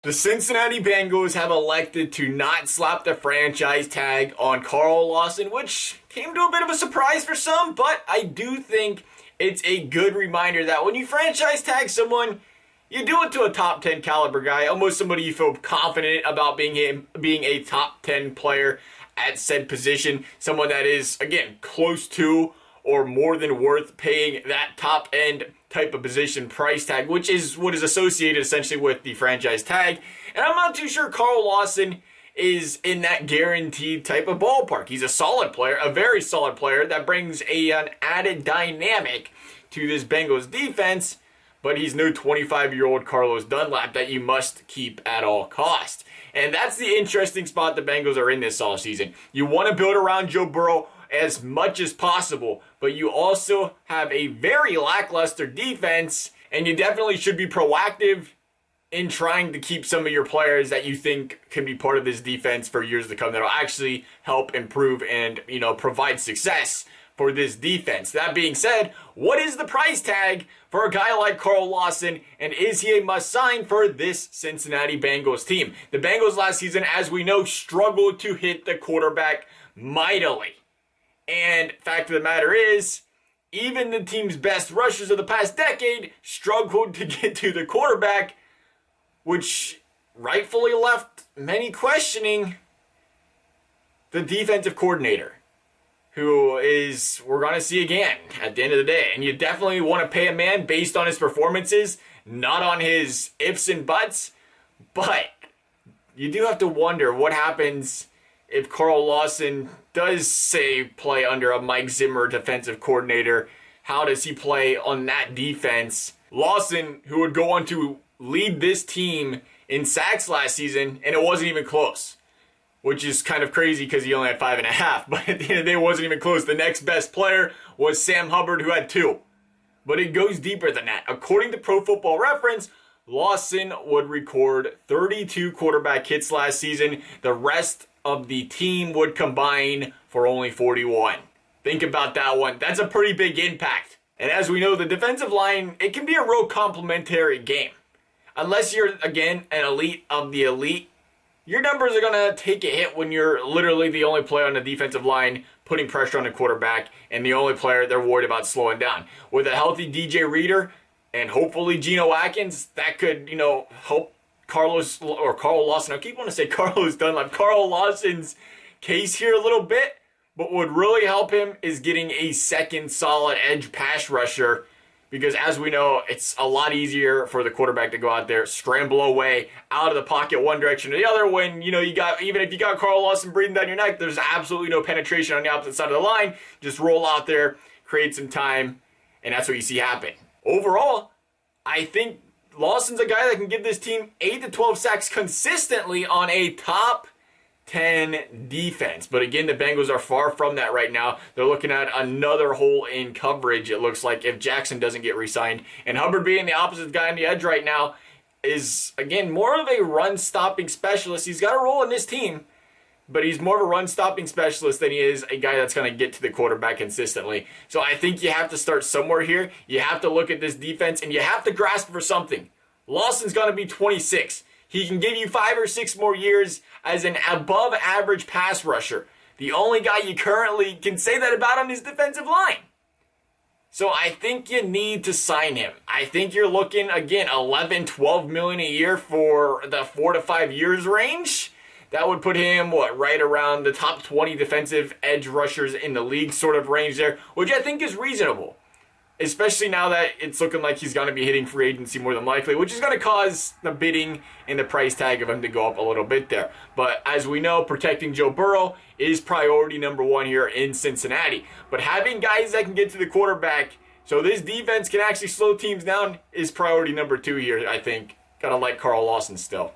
The Cincinnati Bengals have elected to not slap the franchise tag on Carl Lawson, which came to a bit of a surprise for some, but I do think it's a good reminder that when you franchise tag someone, you do it to a top 10 caliber guy, almost somebody you feel confident about being a top 10 player at said position, someone that is, again, close to or more than worth paying that top end type of position price tag, which is what is associated essentially with the franchise tag. And I'm not too sure Carl Lawson is in that guaranteed type of ballpark. He's a solid player, a very solid player that brings an added dynamic to this Bengals defense, but he's no 25-year-old Carlos Dunlap that you must keep at all costs. And that's the interesting spot the Bengals are in this offseason. You want to build around Joe Burrow as much as possible, but you also have a very lackluster defense, and you definitely should be proactive in trying to keep some of your players that you think can be part of this defense for years to come that'll actually help improve and, provide success for this defense. That being said, what is the price tag for a guy like Carl Lawson, and is he a must-sign for this Cincinnati Bengals team? The Bengals last season, as we know, struggled to hit the quarterback mightily. And fact of the matter is, even the team's best rushers of the past decade struggled to get to the quarterback, which rightfully left many questioning the defensive coordinator, who is, we're going to see again at the end of the day. And you definitely want to pay a man based on his performances, not on his ifs and buts. But you do have to wonder what happens if Carl Lawson does, say, play under a Mike Zimmer defensive coordinator. How does he play on that defense? Lawson, who would go on to lead this team in sacks last season, and it wasn't even close, which is kind of crazy because he only had 5.5. But at the end of the day, it wasn't even close. The next best player was Sam Hubbard, who had 2. But it goes deeper than that. According to Pro Football Reference, Lawson would record 32 quarterback hits last season. The rest of the team would combine for only 41. Think about that one. That's a pretty big impact. And as we know, the defensive line, it can be a real complementary game. Unless you're, again, an elite of the elite, your numbers are going to take a hit when you're literally the only player on the defensive line putting pressure on the quarterback and the only player they're worried about slowing down. With a healthy DJ Reader and hopefully Geno Atkins, that could, help Carl Lawson. I keep wanting to say Carlos Dunlap. Carl Lawson's case here a little bit, but what would really help him is getting a second solid edge pass rusher, because as we know, it's a lot easier for the quarterback to go out there, scramble away out of the pocket one direction or the other when, even if you got Carl Lawson breathing down your neck, there's absolutely no penetration on the opposite side of the line. Just roll out there, create some time, and that's what you see happen. Overall, I think Lawson's a guy that can give this team 8 to 12 sacks consistently on a top 10 defense. But again, the Bengals are far from that right now. They're looking at another hole in coverage, it looks like, if Jackson doesn't get re-signed. And Hubbard being the opposite guy on the edge right now is, again, more of a run-stopping specialist. He's got a role in this team, but he's more of a run-stopping specialist than he is a guy that's going to get to the quarterback consistently. So I think you have to start somewhere here. You have to look at this defense, and you have to grasp for something. Lawson's going to be 26. He can give you 5 or 6 more years as an above-average pass rusher. The only guy you currently can say that about on his defensive line. So I think you need to sign him. I think you're looking, again, $11, $12 million a year for the 4 to 5 years range. That would put him, right around the top 20 defensive edge rushers in the league sort of range there, which I think is reasonable. Especially now that it's looking like he's going to be hitting free agency more than likely, which is going to cause the bidding and the price tag of him to go up a little bit there. But as we know, protecting Joe Burrow is priority number 1 here in Cincinnati. But having guys that can get to the quarterback so this defense can actually slow teams down is priority number 2 here, I think. Gotta like Carl Lawson still.